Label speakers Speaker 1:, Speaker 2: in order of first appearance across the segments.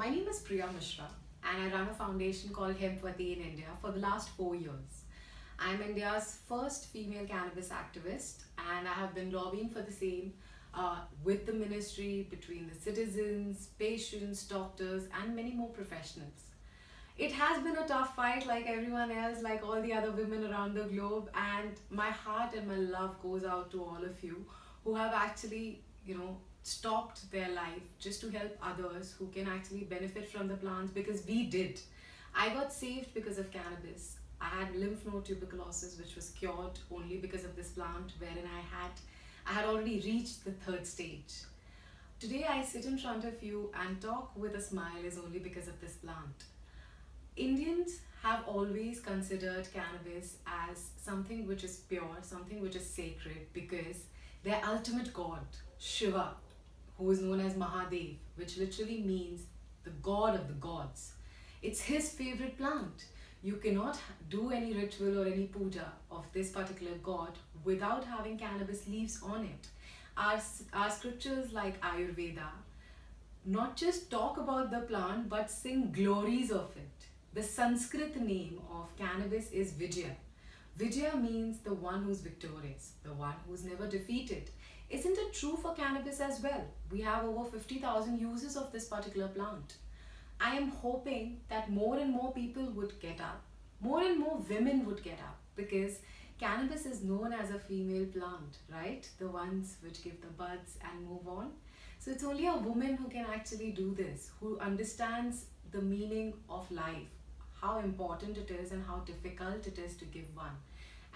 Speaker 1: My name is Priya Mishra and I run a foundation called Hempvati in India for the last 4 years. I'm India's first female cannabis activist and I have been lobbying for the same with the ministry, between the citizens, patients, doctors, and many more professionals. It has been a tough fight like everyone else, like all the other women around the globe, and my heart and my love goes out to all of you who have actually, stopped their life just to help others who can actually benefit from the plants because we did. I got saved because of cannabis. I had lymph node tuberculosis which was cured only because of this plant wherein I had already reached the third stage. Today I sit in front of you and talk with a smile is only because of this plant. Indians have always considered cannabis as something which is pure, something which is sacred, because their ultimate god, Shiva, who is known as Mahadev, which literally means the god of the gods, it's his favorite plant. You cannot do any ritual or any puja of this particular god without having cannabis leaves on it. Our scriptures like Ayurveda not just talk about the plant but sing glories of it. The Sanskrit name of cannabis is Vijaya. Vijaya means the one who's victorious, the one who's never defeated. Isn't it true for cannabis as well? We have over 50,000 uses of this particular plant. I am hoping that more and more people would get up, more and more women would get up, because cannabis is known as a female plant, right? The ones which give the buds and move on. So it's only a woman who can actually do this, who understands the meaning of life, how important it is and how difficult it is to give one.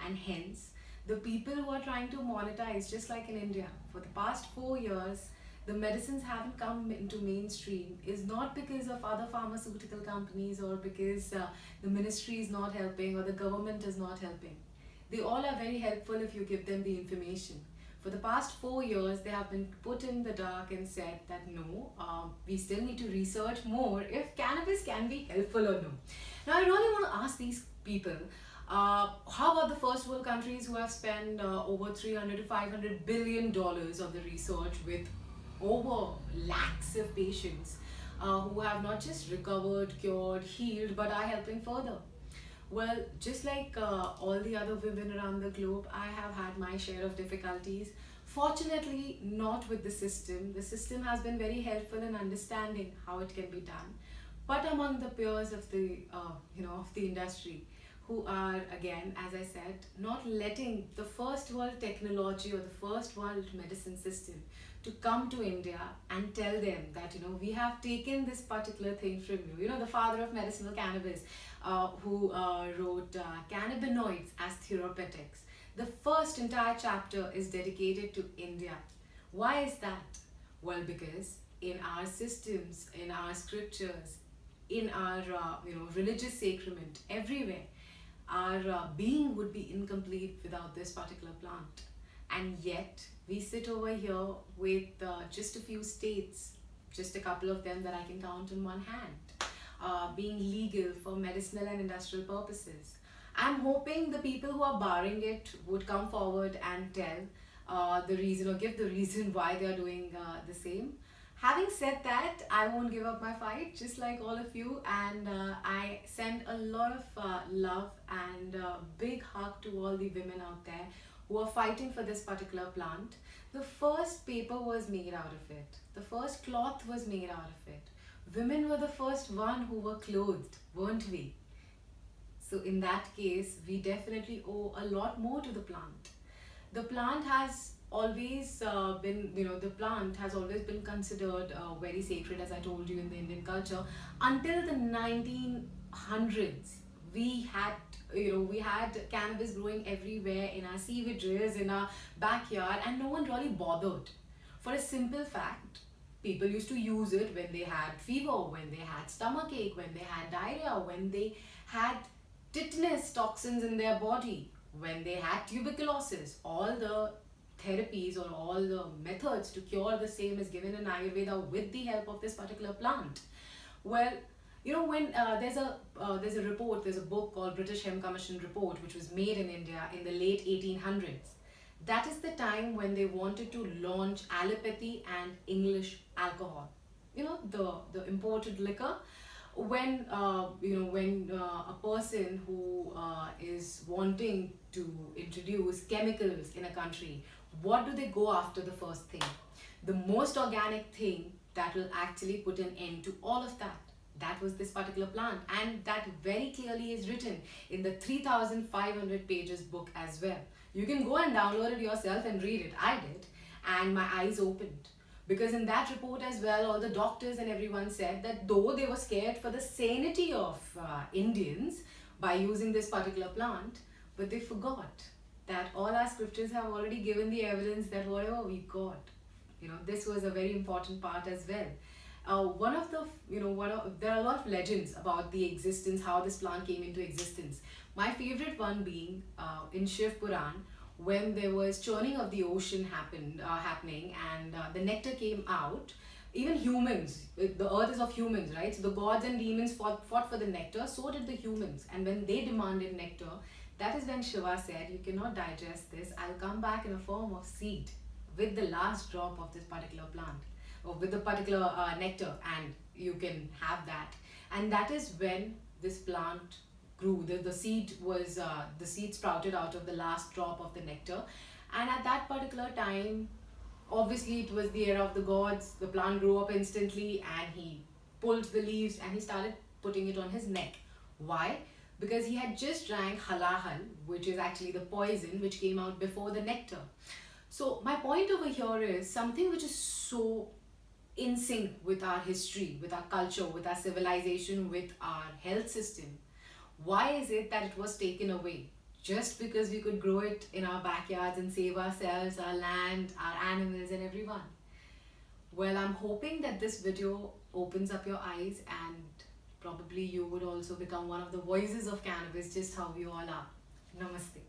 Speaker 1: And hence, the people who are trying to monetize, just like in India, for the past 4 years, the medicines haven't come into mainstream is not because of other pharmaceutical companies or because the ministry is not helping or the government is not helping. They all are very helpful if you give them the information. For the past 4 years, they have been put in the dark and said that no, we still need to research more if cannabis can be helpful or no. Now, I really want to ask these people, how about the first world countries who have spent over 300 to 500 billion dollars of the research with over lakhs of patients who have not just recovered, cured, healed, but are helping further? Well, just like all the other women around the globe, I have had my share of difficulties. Fortunately, not with the system. The system has been very helpful in understanding how it can be done. But among the peers of the industry, who are, again, as I said, not letting the first world technology or the first world medicine system to come to India and tell them that, we have taken this particular thing from you. The father of medicinal cannabis, who wrote cannabinoids as therapeutics. The first entire chapter is dedicated to India. Why is that? Well, because in our systems, in our scriptures, in our religious sacrament, everywhere, our being would be incomplete without this particular plant. And yet, we sit over here with just a few states, just a couple of them that I can count on one hand, being legal for medicinal and industrial purposes. I'm hoping the people who are barring it would come forward and tell the reason or give the reason why they are doing the same. Having said that, I won't give up my fight, just like all of you, and I send a lot of love and a big hug to all the women out there who are fighting for this particular plant. The first paper was made out of it. The first cloth was made out of it. Women were the first one who were clothed, weren't we? So in that case, we definitely owe a lot more to the plant. The plant has always the plant has always been considered very sacred, as I told you, in the Indian culture. Until the 1900s, we had cannabis growing everywhere in our sewages, in our backyard, and no one really bothered. For a simple fact, people used to use it when they had fever, when they had stomachache, when they had diarrhea, when they had tetanus toxins in their body, when they had tuberculosis. All the therapies or all the methods to cure the same is given in Ayurveda with the help of this particular plant. Well, when there's a report, there's a book called British Hemp Commission report, which was made in India in the late 1800s. That is the time when they wanted to launch allopathy and English alcohol. the imported liquor. When a person who is wanting to introduce chemicals in a country, what do they go after? The first thing, the most organic thing that will actually put an end to all of that. That was this particular plant, and that very clearly is written in the 3,500 pages book as well. You can go and download it yourself and read it. I did, and my eyes opened, because in that report as well, all the doctors and everyone said that though they were scared for the sanity of Indians by using this particular plant, but they forgot that all our scriptures have already given the evidence that whatever we got, this was a very important part as well. One of the, there are a lot of legends about the existence, how this plant came into existence. My favorite one being in Shiv Puran, when there was churning of the ocean happening, and the nectar came out. Even humans, the earth is of humans, right? So the gods and demons fought for the nectar, so did the humans. And when they demanded nectar, that is when Shiva said, you cannot digest this, I'll come back in a form of seed with the last drop of this particular plant, or with the particular nectar, and you can have that. And that is when this plant grew. The seed was the seed sprouted out of the last drop of the nectar. And at that particular time, obviously it was the era of the gods. The plant grew up instantly, and he pulled the leaves and he started putting it on his neck. Why? Because he had just drank halahal, which is actually the poison which came out before the nectar. So my point over here is something which is so in sync with our history, with our culture, with our civilization, with our health system. Why is it that it was taken away? Just because we could grow it in our backyards and save ourselves, our land, our animals, and everyone. Well, I'm hoping that this video opens up your eyes, and probably you would also become one of the voices of cannabis, just how we all are. Namaste.